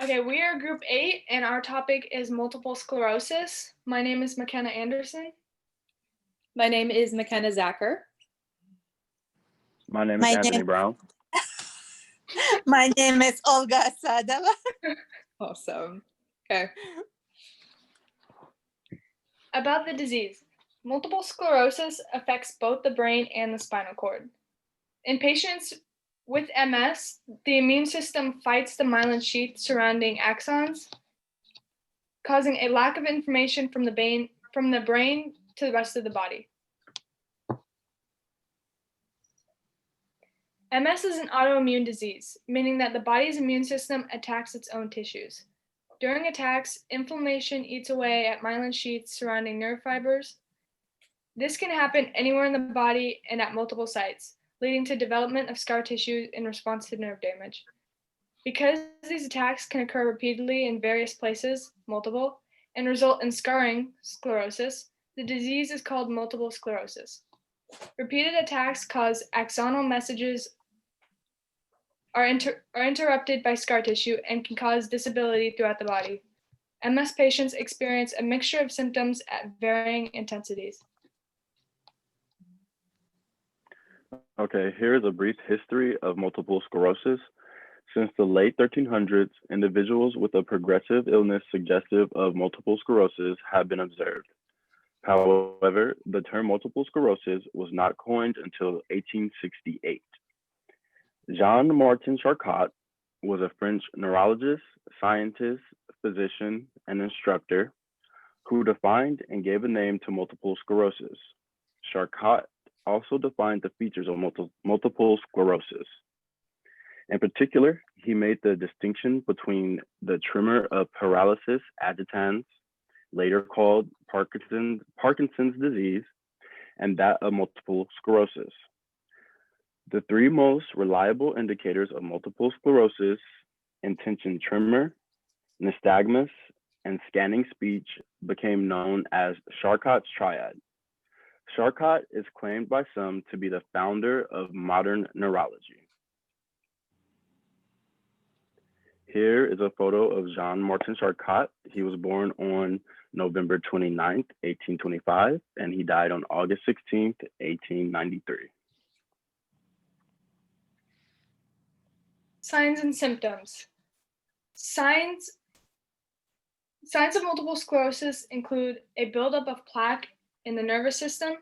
Okay, we are group 8 and our topic is multiple sclerosis. My name is McKenna Anderson. My name is McKenna Zacher. My name is Anthony Brown. My name is Olga Asadova. Awesome. Okay. About the disease. Multiple sclerosis affects both the brain and the spinal cord. In patients with MS, the immune system fights the myelin sheath surrounding axons, causing a lack of information from the brain to the rest of the body. MS is an autoimmune disease, meaning that the body's immune system attacks its own tissues. During attacks, inflammation eats away at myelin sheaths surrounding nerve fibers. This can happen anywhere in the body and at multiple sites, leading to development of scar tissue in response to nerve damage. Because these attacks can occur repeatedly in various places, multiple, and result in scarring, sclerosis, the disease is called multiple sclerosis. Repeated attacks cause axonal messages are interrupted by scar tissue and can cause disability throughout the body. MS patients experience a mixture of symptoms at varying intensities. Okay, here is a brief history of multiple sclerosis. Since the late 1300s, individuals with a progressive illness suggestive of multiple sclerosis have been observed. However, the term multiple sclerosis was not coined until 1868. Jean-Martin Charcot was a French neurologist, scientist, physician, and instructor who defined and gave a name to multiple sclerosis. Charcot also defined the features of multiple sclerosis. In particular, he made the distinction between the tremor of paralysis agitans, later called Parkinson's disease, and that of multiple sclerosis. The three most reliable indicators of multiple sclerosis, intention tremor, nystagmus, and scanning speech, became known as Charcot's triad. Charcot is claimed by some to be the founder of modern neurology. Here is a photo of Jean-Martin Charcot. He was born on November 29th, 1825, and he died on August 16th, 1893. Signs and symptoms. Signs of multiple sclerosis include a buildup of plaque in the nervous system,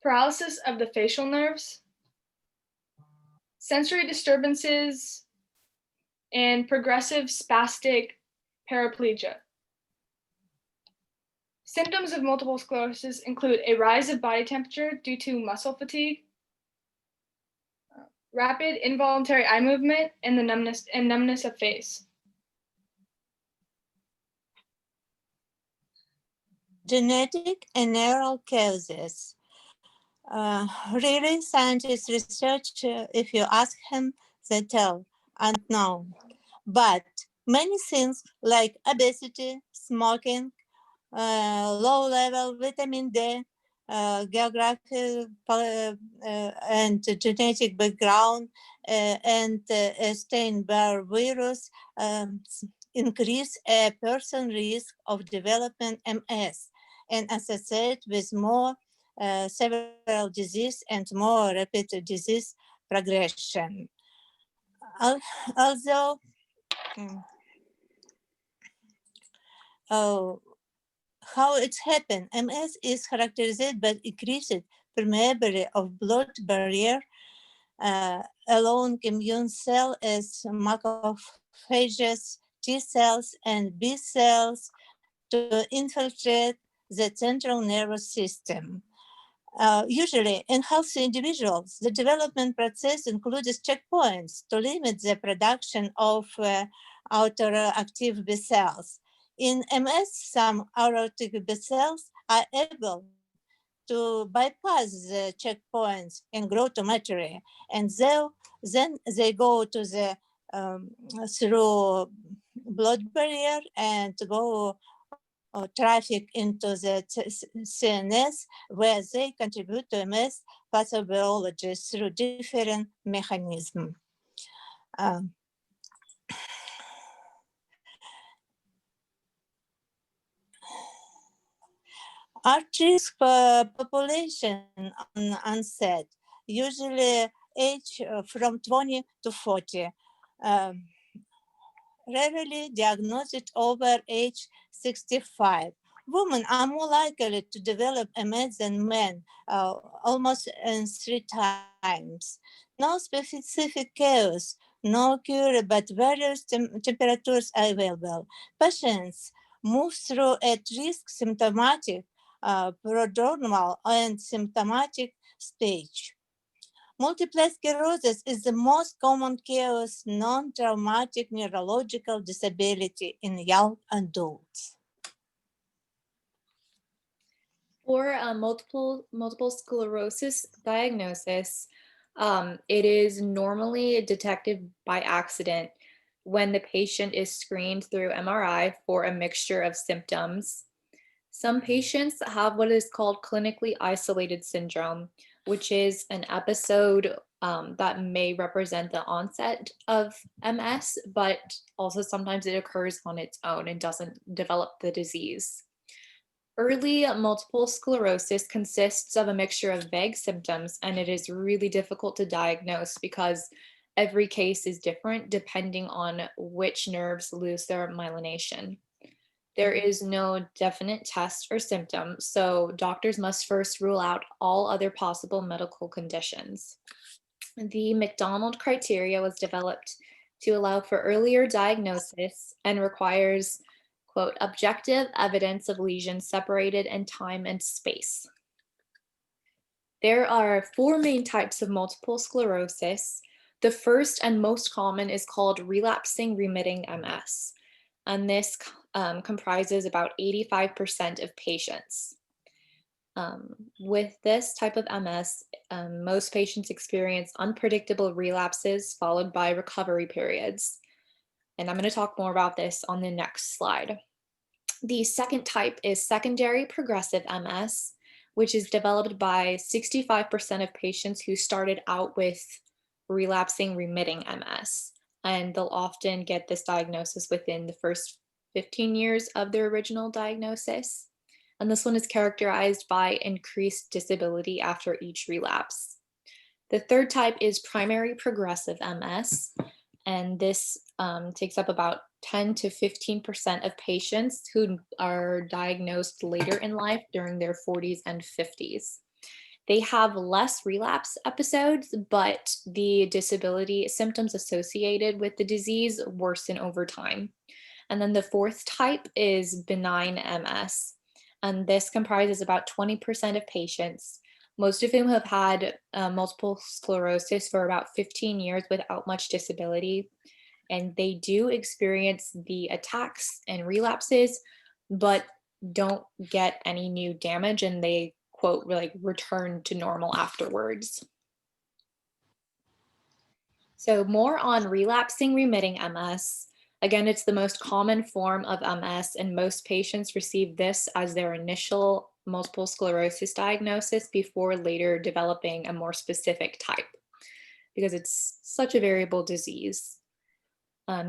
paralysis of the facial nerves, sensory disturbances, and progressive spastic paraplegia. Symptoms of multiple sclerosis include a rise of body temperature due to muscle fatigue, rapid involuntary eye movement, and numbness of face. Genetic and neural causes. Really, scientists research, if you ask him, they tell unknown. But many things like obesity, smoking, low-level vitamin D, geographic and genetic background, and Epstein-Barr virus increase a person's risk of developing MS and associate with more several disease and more rapid disease progression. Also, how it happened? MS is characterized by increased permeability of blood barrier along immune cell as macrophages, T cells, and B cells to infiltrate the central nervous system. Usually in healthy individuals, the development process includes checkpoints to limit the production of autoreactive B cells. In MS, some autoreactive B cells are able to bypass the checkpoints and grow to maturity, and then they go to the through blood barrier and go traffic into the CNS, where they contribute to MS pathobiology through different mechanisms. At-risk population on onset, usually age from 20 to 40. Um, Rarely diagnosed over age 65. Women are more likely to develop MS than men, almost in 3 times. No specific cause, no cure, but various temperatures are available. Patients move through at-risk symptomatic, prodromal, and symptomatic stage. Multiple sclerosis is the most common cause non-traumatic neurological disability in young adults. For multiple sclerosis diagnosis, it is normally detected by accident when the patient is screened through MRI for a mixture of symptoms. Some patients have what is called clinically isolated syndrome, which is an episode that may represent the onset of MS, but also sometimes it occurs on its own and doesn't develop the disease. Early multiple sclerosis consists of a mixture of vague symptoms, and it is really difficult to diagnose because every case is different depending on which nerves lose their myelination. There is no definite test or symptom, so doctors must first rule out all other possible medical conditions. The McDonald criteria was developed to allow for earlier diagnosis and requires, quote, objective evidence of lesions separated in time and space. There are 4 main types of multiple sclerosis. The first and most common is called relapsing remitting MS, and this comprises about 85% of patients. With this type of MS, most patients experience unpredictable relapses followed by recovery periods. And I'm going to talk more about this on the next slide. The second type is secondary progressive MS, which is developed by 65% of patients who started out with relapsing remitting MS. And they'll often get this diagnosis within the first 15 years of their original diagnosis. And this one is characterized by increased disability after each relapse. The third type is primary progressive MS, and this takes up about 10 to 15% of patients who are diagnosed later in life during their 40s and 50s. They have less relapse episodes, but the disability symptoms associated with the disease worsen over time. And then the fourth type is benign MS, and this comprises about 20% of patients, most of whom have had multiple sclerosis for about 15 years without much disability. And they do experience the attacks and relapses, but don't get any new damage, and they, quote, like return to normal afterwards. So more on relapsing remitting MS. Again, it's the most common form of MS, and most patients receive this as their initial multiple sclerosis diagnosis before later developing a more specific type, because it's such a variable disease.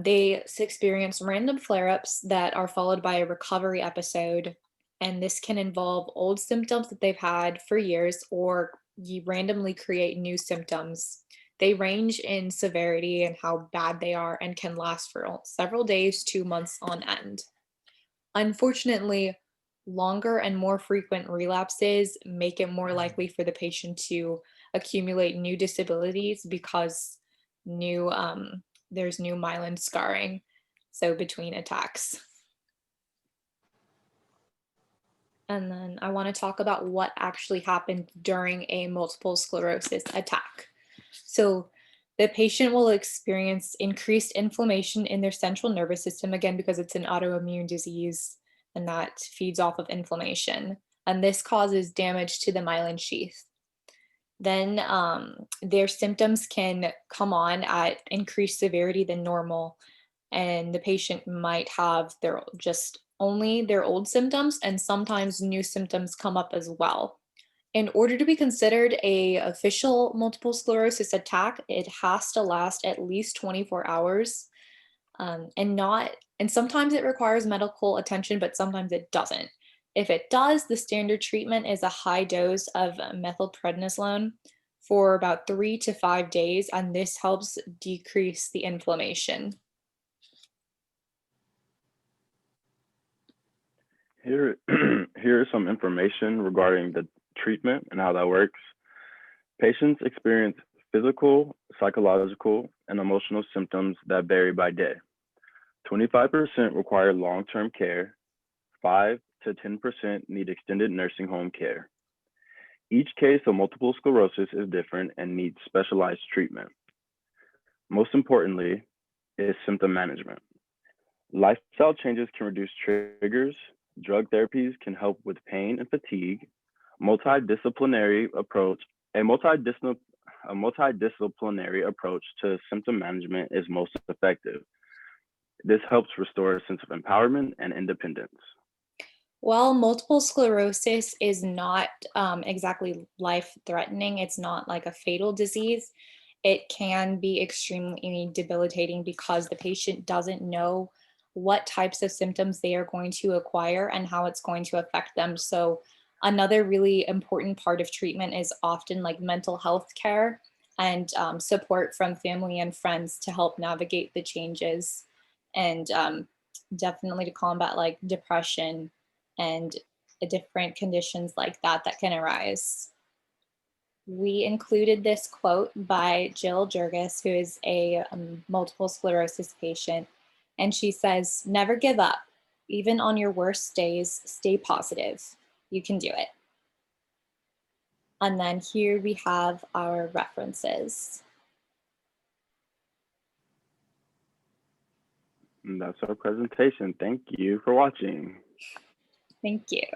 They experience random flare-ups that are followed by a recovery episode, and this can involve old symptoms that they've had for years, or you randomly create new symptoms. They range in severity and how bad they are and can last for several days to months on end. Unfortunately, longer and more frequent relapses make it more likely for the patient to accumulate new disabilities because there's new myelin scarring, so between attacks. And then I want to talk about what actually happened during a multiple sclerosis attack. So the patient will experience increased inflammation in their central nervous system, again, because it's an autoimmune disease and that feeds off of inflammation. And this causes damage to the myelin sheath. Then their symptoms can come on at increased severity than normal, and the patient might have only their old symptoms, and sometimes new symptoms come up as well. In order to be considered an official multiple sclerosis attack, it has to last at least 24 hours, and sometimes it requires medical attention, but sometimes it doesn't. If it does, the standard treatment is a high dose of methylprednisolone for about 3 to 5 days, and this helps decrease the inflammation. Here, here is some information regarding the treatment and how that works. Patients experience physical, psychological, and emotional symptoms that vary by day. 25% require long-term care, 5 to 10% need extended nursing home care. Each case of multiple sclerosis is different and needs specialized treatment. Most importantly is symptom management. Lifestyle changes can reduce triggers. Drug therapies can help with pain and fatigue. A multidisciplinary approach to symptom management is most effective. This helps restore a sense of empowerment and independence. While multiple sclerosis is not exactly life-threatening, it's not like a fatal disease, it can be extremely debilitating because the patient doesn't know what types of symptoms they are going to acquire and how it's going to affect them. So another really important part of treatment is often like mental health care and support from family and friends to help navigate the changes, and definitely to combat like depression and different conditions like that that can arise. We included this quote by Jill Jurgis, who is a multiple sclerosis patient. And she says, "Never give up. Even on your worst days, stay positive. You can do it." And then here we have our references. And that's our presentation. Thank you for watching. Thank you.